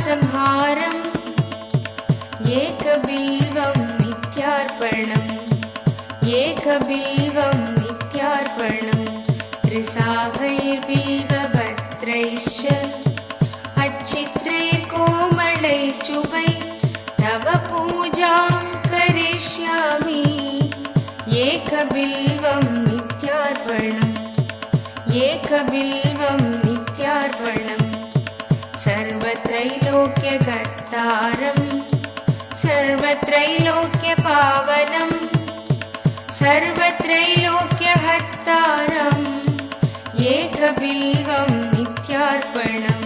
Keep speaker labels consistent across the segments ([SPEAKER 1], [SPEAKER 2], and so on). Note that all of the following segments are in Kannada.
[SPEAKER 1] संहारम् एकबिल्वं नित्यार्पणम् एकबिल्वं नित्यार्पणम् त्रिसाहैर्बिल्वपत्रैश्च अच्छित्रैर्कोमलैश्चुभै तव पूजां करिष्यामि एकबिल्वं नित्यार्पणम् एकबिल्वं नित्यार्पणम् सर्वत्रैलोक्यकर्तारं सर्वत्रैलोक्यपावनं सर्वत्रैलोक्यहर्तारम् एकबिल्वं नित्यार्पणम्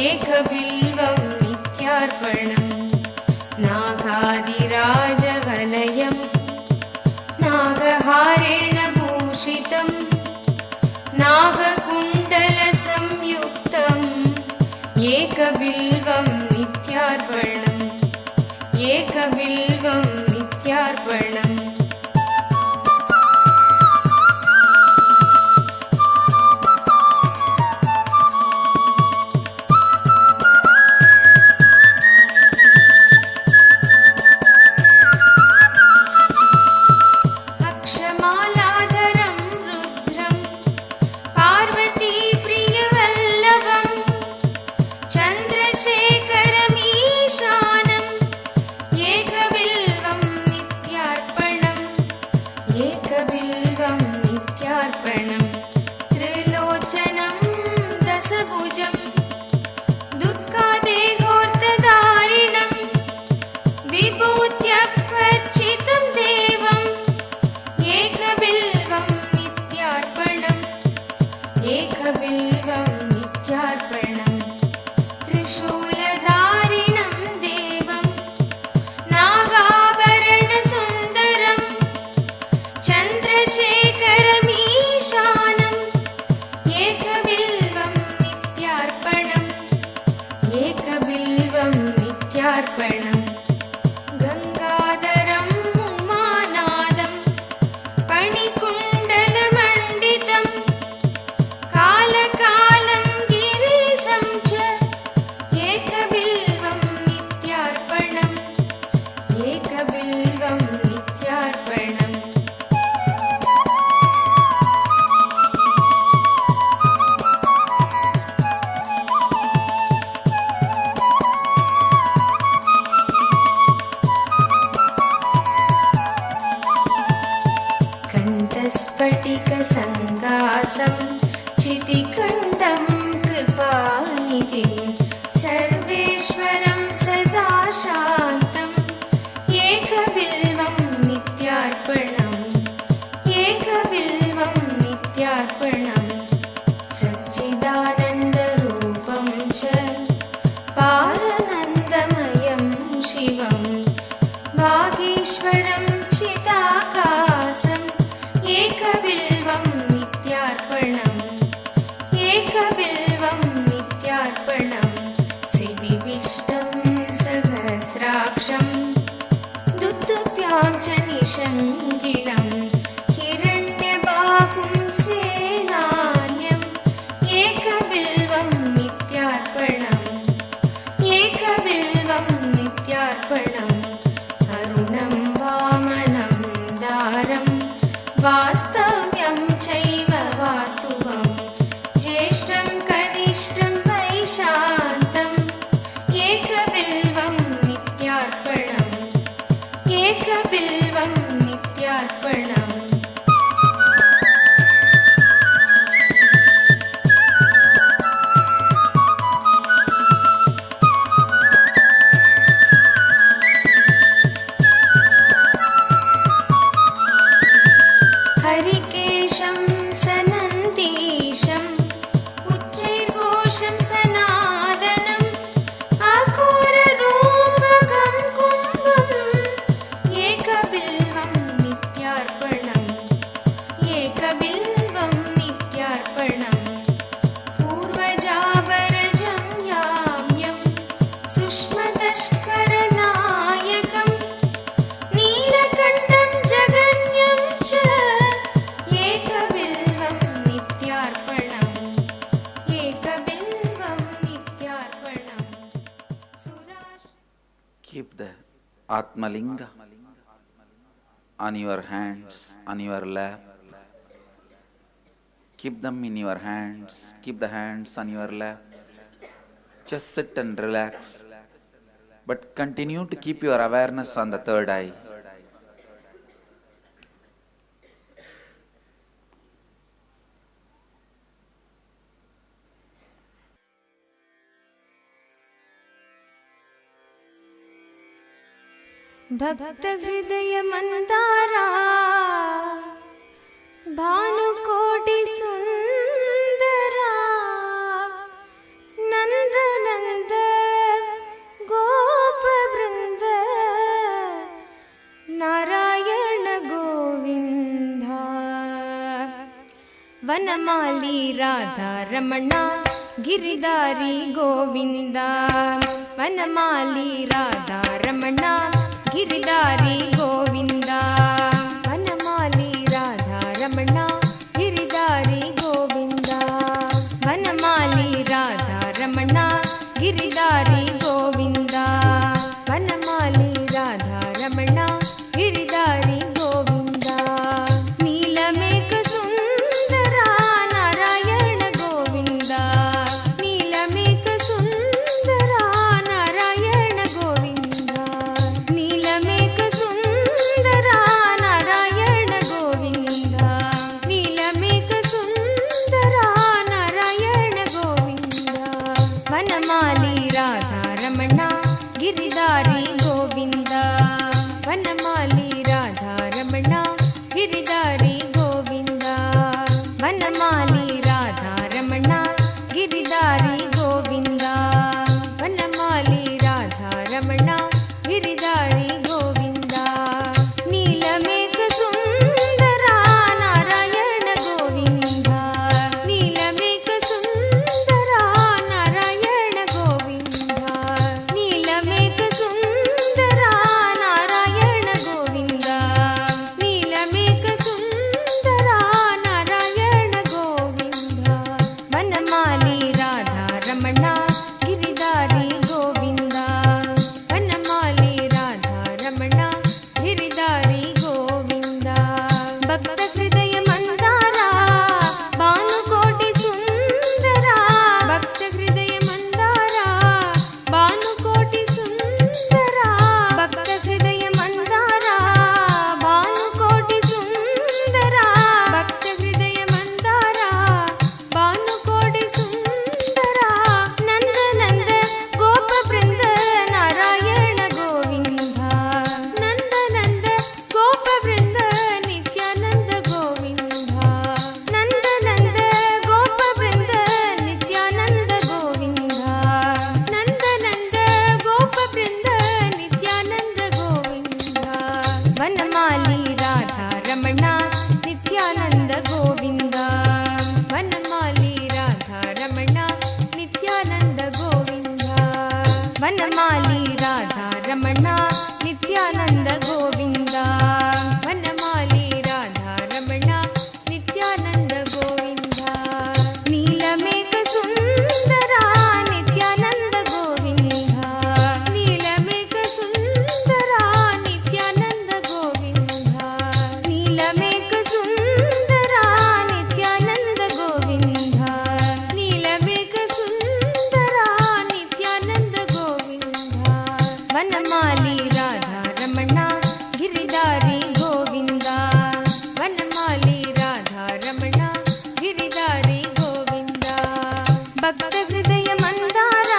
[SPEAKER 1] एकबिल्वं नित्यार्पणम् नागादिराजवलयं नागहारेण भूषितं नागकुण्डलसंयुक्तम् एकबिल्वं नित्यार्पणम् एकबिल्वं नित्यार्पणम् एकबिल्वं नित्यार्पणम् त्रिलोचनं दशभुजं दुर्गादेहोर्तधारिणं विभूत्यार्चितं देवम् एकबिल्वं नित्यार्पणम् एकबिल्वं नित्यार्पणम् त्रिशूलधारिणं देवं नागाभरणसुन्दरं चन्द्रशेखरमीशानम् एकबिल्वं नित्यार्पणम् एकबिल्वं नित्यार्पणम् गङ्गाधरं उमानादं पणिकुण्डलमण्डितं कालकालं गिरीशं च एकबिल्वं नित्यार्पणम् एकबिल्वं नित्यार्पणम् स्फटिकसङ्कासं चितिकण्डं कृपानिधिं सर्वेश्वरं सदा शान्तम् एकबिल्वं नित्यार्पणम् एकबिल्वं नित्यार्पणम् सच्चिदानन्दरूपं च पारनन्दमयं शिवं वागीश्वरं चिदाकाशम् एकबिल्वं नित्यार्पणम् एकबिल्वं नित्यार्पणम् श्रीविष्णुं सहस्राक्षं दुत्तुभ्यां च निषङ्गिणं हिरण्यबाहुं सेनान्यम् एकबिल्वं नित्यार्पणम् एकबिल्वं नित्यार्पणम् अरुणं वामनं दारं वास्तव्यं चैव वास्तुवं ज्येष्ठं कनिष्ठं वैशान्तम् एकबिल्वं नित्यार्पणम्
[SPEAKER 2] Keep the Atmalinga on your hands, on your lap. Keep them in your hands. Keep the hands on your lap. Just sit and relax. But continue to keep your awareness on the third eye.
[SPEAKER 1] ಭಕ್ತ ಹೃದಯ ಮಂದಾರ ಭಾನುಕೋಟಿ ಸುಂದರ ನಂದ ನಂದ ಗೋಪ ಬೃಂದ ನಾರಾಯಣ ಗೋವಿಂದ ವನಮಾಲಿ ರಾಧಾ ರಮಣ ಗಿರಿಧಾರಿ ಗೋವಿಂದ ವನಮಾಲಿ ರಾಧಾ ರಮಣ ಗಿರಿಧಾರಿ ಗೋವಿಂದ ವನಮಾಲಿ ರಾಧಾ ರಮಣ ಗಿರಿಧಾರಿ ಗೋವಿಂದ ವನಮಾಲಿ ರಾಧಾ ರಮಣ ಗಿರಿಧಾರಿ ಗೋವಿಂದ ವನಮಾಲಿ ರಾಧಾ ರಮಣ ಗಿರಿಧಾರಿ ಗೋವಿಂದ ನೀಲಮೇಘ ಸುಂದರ ನಾರಾಯಣ ಗೋವಿಂದ ನೀಲಮೇಘ ಸುಂದರ ನಾರಾಯಣ ಗೋವಿಂದ ನೀಲಮೇಘ ಸುಂದರ ನಾರಾಯಣ ಗೋವಿಂದ ನೀಲಮೇಘ ಸುಂದರ ನಾರಾಯಣ ಗೋವಿಂದ ವನಮಾಲಿ ರಾಧಾ ರಮಣ ಗಿರಿಧಾರಿ ಗೋವಿಂದ ವನಮಾಲಿ ರಾಧಾ ರಮಣ ಗಿರಿಧಾರಿ ಗೋವಿಂದ ವನಮಾಲಿ ರಾಧಾ ರಮಣ ಗಿರಿಧಾರಿ ಗೋವಿಂದ ವನಮಾಲಿ ರಾಧಾ ರಮಣ ಗಿರಿಧಾರಿ ಗೋವಿಂದ ನೀಲಮೇಘ ಸುಂದರ ನಾರಾಯಣ ಗೋವಿಂದ ನೀಲಮೇಘ ಸುಂದರ ನಾರಾಯಣ ಗೋವಿಂದ ನೀಲಮೇಘ ಸುಂದರ ನಾರಾಯಣ ಗೋವಿಂದ ನೀಲಮೇಘ ಸುಂದರ ನಾರಾಯಣ ಗೋವಿಂದ ವನಮಾಲಿ ರಾಧಾ ರಮಣ ಗಿರಿಧಾರಿ ಗೋವಿಂದ ವನಮಾಲಿ ರಾಧಾ ರಮಣ ಗಿರಿಧಾರಿ ಗೋವಿಂದ ಭಕ್ತ ಹೃದಯ ಮಂದಾರ ಭಾನುಕೋಟಿ ಸುಂದರ ಭಕ್ತ ಹೃದಯ ಮಂದಾರ ಭಾನುಕೋಟಿ ಸುಂದರ ಭಕ್ತ ಹೃದಯ ಮಂದಾರ ಭಾನುಕೋಟಿ ಸುಂದರ ಭಕ್ತ ಹೃದಯ ಮಂದಾರ ಭಾನುಕೋಟಿ ಸುಂದರ ನಂದ ನಂದ ಗೋಪ ಬೃಂದ ನಾರಾಯಣ ಗೋವಿಂದ ನಂದ ನಂದ ಗೋಪ ಬೃಂದ ನಿತ್ಯಾನಂದ ಗೋವಿಂದ ನಂದ ನಂದ ಗೋಪ ಬೃಂದ ನಿತ್ಯಾನಂದ ಗೋವಿಂದ ನಂದ ನಂದ ಗೋಪ ಬೃಂದ ನಿತ್ಯಾನಂದ ಗೋವಿಂದ ವನಮಾಲಿ ರಾಧಾ ರಮಣ ನಿತ್ಯಾನಂದ ಗೋವಿಂದ ವನಮಾಲಿ ರಾಧಾ ರಮಣ ನಿತ್ಯಾನಂದ ಗೋವಿಂದ ವನಮಾಲಿ ರಾಧಾ ರಮಣ ನಿತ್ಯಾನಂದ ಗೋವಿಂದ ವನಮಾಲಿ ರಾಧಾ ರಮಣ ನಿತ್ಯಾನಂದ ಗೋವಿಂದ ನೀಲಮೇಘ ಸುಂದರ ನಿತ್ಯಾನಂದ ಗೋವಿಂದ ನೀಲಮೇಘ ಸುಂದರ ನಿತ್ಯಾನಂದ ಗೋವಿಂದ ನೀಲಮೇಘ ಸುಂದರ ನಿತ್ಯಾನಂದ ಗೋವಿಂದ ನೀಲಮೇಘ ಸುಂದರ ನಿತ್ಯಾನಂದ ಗೋವಿಂದ ವನಮಾಲಿ ರಾಧಾ ರಮಣ ಗಿರಿಧಾರಿ ಗೋವಿಂದ ವನಮಾಲಿ ರಾಧಾ ರಮಣ ಗಿರಿಧಾರಿ ಗೋವಿಂದ ಭಕ್ತ ಹೃದಯ ಮಂದಾರ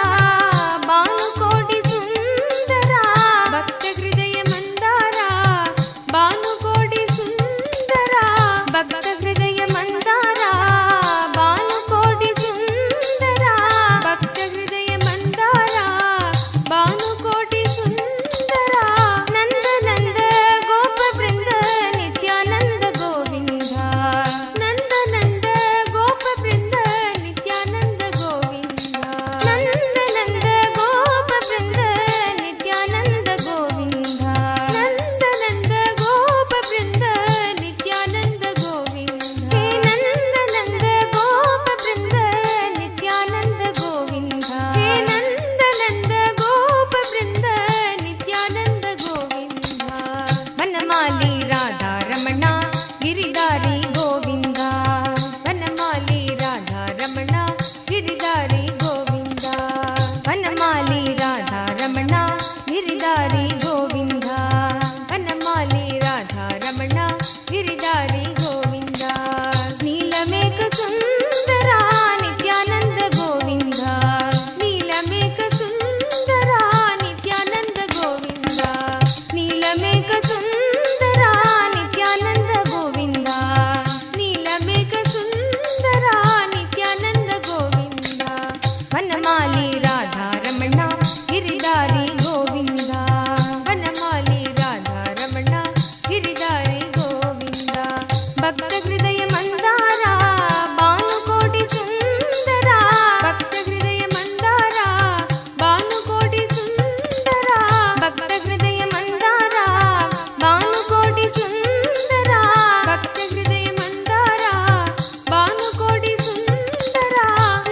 [SPEAKER 1] ಭಾನುಕೋಟಿ ಸುಂದರ ಭಕ್ತ ಹೃದಯ ಮಂದಾರ ಭಾನುಕೋಟಿ ಸುಂದರ ಭಕ್ತ ಹೃದಯ ಮಂದಾರ ಭಾನುಕೋಟಿ ಸುಂದರ ಭಕ್ತ ಹೃದಯ ಮಂದಾರ ಭಾನುಕೋಟಿ ಸುಂದರ ನಂದ ನಂದ ಗಿರಿಧಾರಿ ಗೋವಿಂದ ವನಮಾಲಿ ರಾಧಾರಮಣ ಗಿರಿಧಾರಿ ಗೋವಿಂದ ನೀಲಮೇಘ ಸುಂದರ ನಿತ್ಯಾನಂದ ಗೋವಿಂದ ನೀಲಮೇಘ ಸುಂದರ ನಿತ್ಯಾನಂದ ಗೋವಿಂದ ನೀಲಮೇಘ ಸುಂದರ ನಿತ್ಯಾನಂದ ಗೋವಿಂದ ನೀಲಮೇಘ ಸುಂದರ ನಿತ್ಯಾನಂದ ಗೋವಿಂದ ವನಮಾಲಿ ರಾಧಾರಮಣ ಗಿರಿಧಾರಿ ಗೋವಿಂದ ವನಮಾಲಿ ರಾಧಾರಮಣ ಗಿರಿಧಾರಿ ಗೋವಿಂದ ಭಕ್ತ ಹೃದಯ ಮಂದಾರ ಭಾನುಕೋಟಿ ಸುಂದರ ಭಕ್ತ ಹೃದಯ ಮಂದಾರ ಭಾನುಕೋಟಿ ಸುಂದರ ಭಕ್ತ ಹೃದಯ ಮಂದಾರ ಭಾನುಕೋಟಿ ಸುಂದರ ಭಕ್ತ ಹೃದಯ ಮಂದಾರ ಭಾನುಕೋಟಿ ಸುಂದರ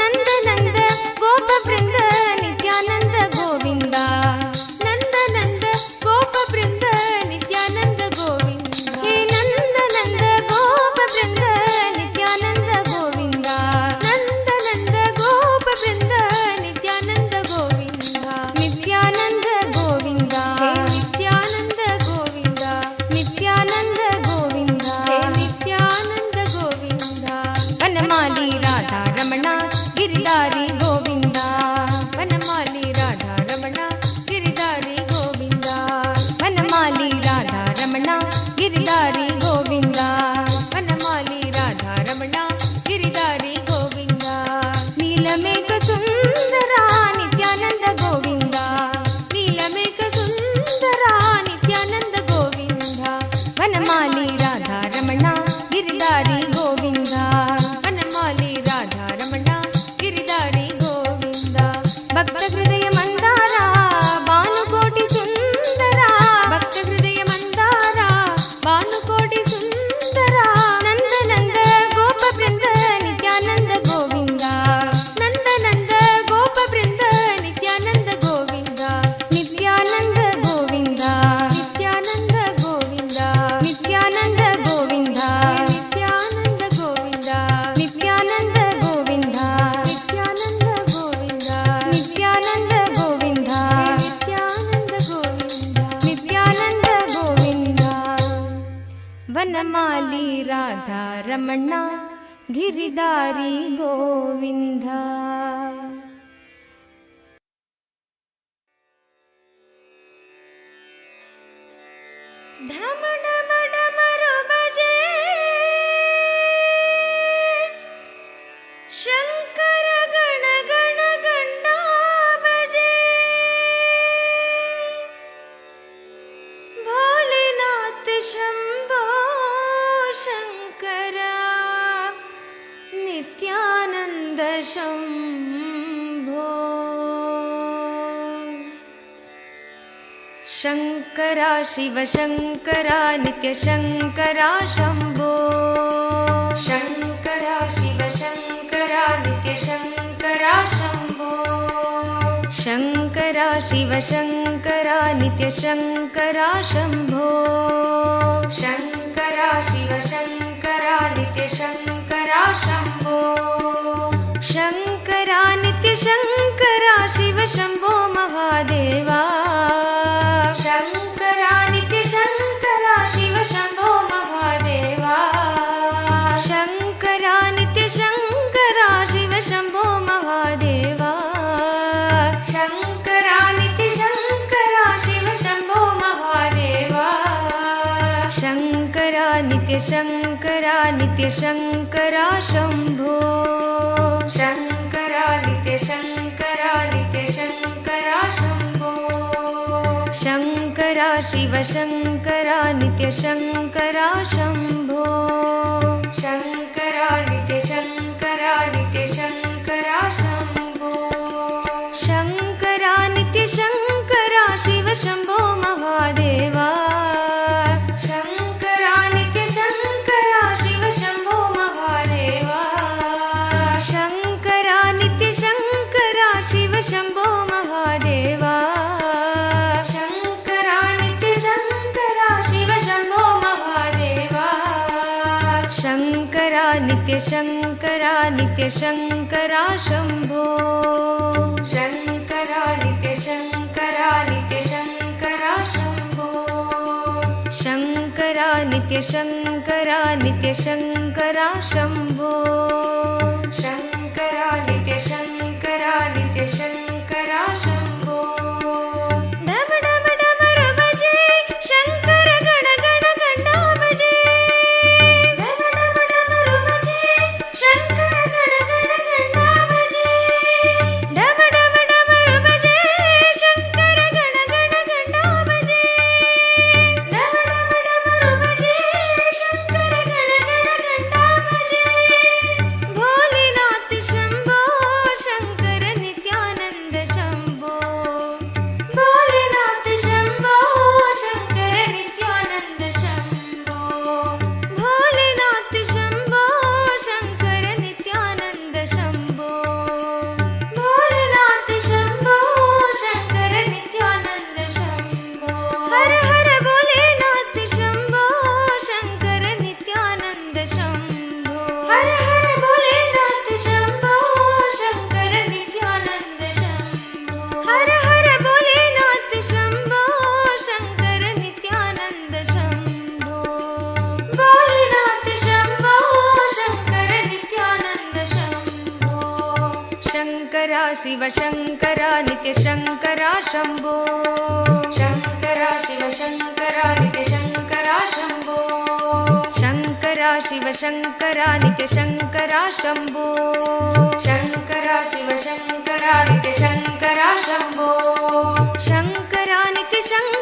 [SPEAKER 1] ನಂದ ನಂದ ಗೋಪ ಬೃಂದ ನಿತ್ಯಾನಂದ ಗೋವಿಂದ ನಂದ ನಂದ ಗೋಪ ಬೃಂದ ನಿತ್ಯಾನಂದ ಗೋವಿಂದ ಹೇ ನಂದ ನಂದ ಗೋಪ ಬೃಂದ ನಿತ್ಯಾನಂದ ಗೋವಿಂದ ನಂದ ನಂದ ಗೋಪ ಬೃಂದ ನಿತ್ಯಾನಂದ ಗೋವಿಂದ ನಿತ್ಯಾನಂದ ಗೋವಿಂದ ಹೇ ನಿತ್ಯಾನಂದ ಗೋವಿಂದ ನಿತ್ಯಾನಂದ ಗೋವಿಂದ ಹೇ ನಿತ್ಯಾನಂದ ಗೋವಿಂದ ವನಮಾಲಿ ರಾಧಾರಮಣ ಗಿರಿಧಾರಿ ಗೋವಿಂದ ವನಮಾಲಿ ರಾಧಾರಮಣ ಗಿರಿಧಾರಿ ಗೋವಿಂದ ವನಮಾಲಿ ರಾಧಾರಮಣ ಗಿರಿಧಾರಿ ಗೋವಿಂದ ವನಮಾಲಿ ರಾಧಾರಮಣ ಗಿರಿಧಾರಿ ಗೋವಿಂದ ನೀಲಮೇಘ ಸುಂದರ ನಿತ್ಯಾನಂದ ಗೋವಿಂದ ನೀಲಮೇಘ ಸುಂದರ ನಿತ್ಯಾನಂದ ಗೋವಿಂದ ವನಮಾಲಿ ರಾಧಾರಮಣ ಗಿರಿಧಾರಿ ಗೋವಿಂದ ವನಮಾಲಿ ರಾಧಾರಮಣ ಗಿರಿಧಾರಿ ಗೋವಿಂದ ಭಕ್ತ ಹೃದಯ ಮಂದಾರ ಭಾನುಕೋಟಿ ಸುಂದರ ಭಕ್ತ ಹೃದಯ ಮಂದಾರ ಭಾನುಕೋಟಿ ಸುಂದರ ನಂದ ನಂದ ಗೋಪ ಬೃಂದ ನಿತ್ಯಾನಂದ ಗೋವಿಂದ ನಂದ ನಂದ ಗೋಪ ಬೃಂದ ನಿತ್ಯಾನಂದ ಗೋವಿಂದ ನಿತ್ಯಾನಂದ ಗೋವಿಂದ ನಿತ್ಯಾನಂದ ಗೋವಿಂದ ನಿತ್ಯಾನಂದ ಗೋವಿಂದ ನಿತ್ಯಾನಂದ ಗೋವಿಂದ ನಿತ್ಯಾನಂದ ಗೋವಿಂದ ನಿತ್ಯಾನಂದ ಗೋವಿಂದ ನಿತ್ಯಾನಂದ ಗೋವಿಂದ ನಿತ್ಯಾನಂದ ಗೋವಿಂದ ನಿತ್ಯಾನಂದ ಗೋವಿಂದ ವನಮಾಲಿ ರಾಧಾರಮಣ ಗಿರಿಧಾರಿ ಗೋವಿಂದ ಢಮ ಢಮ ಢಮರು ಬಜೆ ಶಂಕರ ಗಣ ಗಣ ಗಂಡ ಬಜೆ ಭೋಲೆನಾಥ ಶಂಭೋ ಶಂಕರ ನಿತ್ಯಾನಂದ ಶಂಭೋ ಶಂಕರ ಶಿವ ಶಂಕರ ನಿತ್ಯ ಶಂಕರ ಶಂಭೋ ಶಂಕರ ಶಿವ ಶಂಕರ ನಿತ್ಯ ಶಂಕರ ಶಂಭೋ ಶಂಕರ ಶಿವ ಶಂಕರ ನಿತ್ಯ ಶಂಕರ ಶಂಭೋ ಶಂಕರ ಶಿವ ಶಂಕರ ನಿತ್ಯ ಶಂಕರ ಶಂಭೋ ಶಂಕರ ನಿತ್ಯ ಶಂಕರ ಶಿವ ಶಂಭೋ ಮಹಾದೇವ ಶಂಕರ ನಿತ್ಯ ಶಂಕರ ಶಿವ ಶಂಭೋ ಮಹಾದೇವ ಶಂಕರ ನಿತ್ಯ ಶಂಕರ ಶಿವ ಶಂಭೋ ಮಹಾದೇವ ಶಂಕರ ನಿತ್ಯ ಶಂಕರ ಶಿವ ಶಂಭೋ ಮಹಾದೇವ ಶಂಕರ ನಿತ್ಯ ಶಂಕರ ನಿತ್ಯ ಶಂಕರ ಶಂಭೋ ಶಂಕರ ನಿತ್ಯ ಶಂಕರ ನಿತ್ಯ ಶಂಕರ ಶಂಭೋ ಶಂಕರ ಶಿವ ಶಂಕರ ನಿತ್ಯ ಶಂಕರ ಶಂಭೋ ಶಂಕರ ನಿತ್ಯ ಶಂಕರ ನಿತ್ಯ ಶಂಕರ ಶಂಭೋ ಶಂಕರ ನಿತ್ಯ ಶಂಕರ ಶಿವ ಶಂಭೋ ಮಹಾದೇವ ಶಂಕರ ನಿತ್ಯ ಶಂಕರ ಶಿವ ಶಂಭೋ ಮಹಾದೇವ ಶಂಕರ ನಿತ್ಯ ಶಂಕರ ಶಿವ ಶಂಭೋ ಮಹಾದೇವ ಶಂಕರ ನಿತ್ಯ ಶಂಕರ ಶಿವ ಶಂಭೋ ಮಹಾದೇವ ಶಂಕರ ನಿತ್ಯ ಶಂಕರ ನಿತ್ಯ ಶಂಕರ ಶಂಭೋ ಶಂಕರ ನಿತ್ಯ ಶಂಕರ ನಿತ್ಯ ಶಂಕರ शङ्करा नित्यशङ्करा शम्भो शङ्करा नित्यशङ्करा नित्यशङ्करा शम्भो डम डम डमरु बजे शङ्कर गण गण गण्डा बजे डम डम डमरु बजे शङ्कर गण गण गण्डा बजे डम डम डमरु बजे शङ्कर गण गण गण्डा बजे डम डम डमरु बजे शङ्कर गण गण गण्डा बजे भोलेनाथ शम्भो शङ्कर नित्यानन्द शम्भो भोलेनाथ शम्भो शङ्कर नित्यानन्द शम्भो भोलेनाथ शम्भो शङ्कर नित्यानन्द शम्भो भोलेनाथ शम्भो शङ्कर नित्यानन्द शम्भो हर हर भोलेनाथ शम्भो शङ्कर नित्यानन्द शम्भो हर हर भोलेनाथ शम्भो शङ्कर नित्यानन्द शम्भो हर हर भोलेनाथ शम्भो शङ्कर नित्यानन्द शम्भो भोलेनाथ शम्भो शङ्कर नित्यानन्द शम्भो शङ्करा शिव शङ्करा नित्यशङ्करा शम्भो शङ्करा शिव शङ्करा नित्यशङ्करा शम्भो शङ्करा शिव शङ्करा नित्यशङ्करा शम्भो शङ्करा शिव शङ्करा नित्यशङ्करा शम्भो शङ्करा नित्यशङ्करा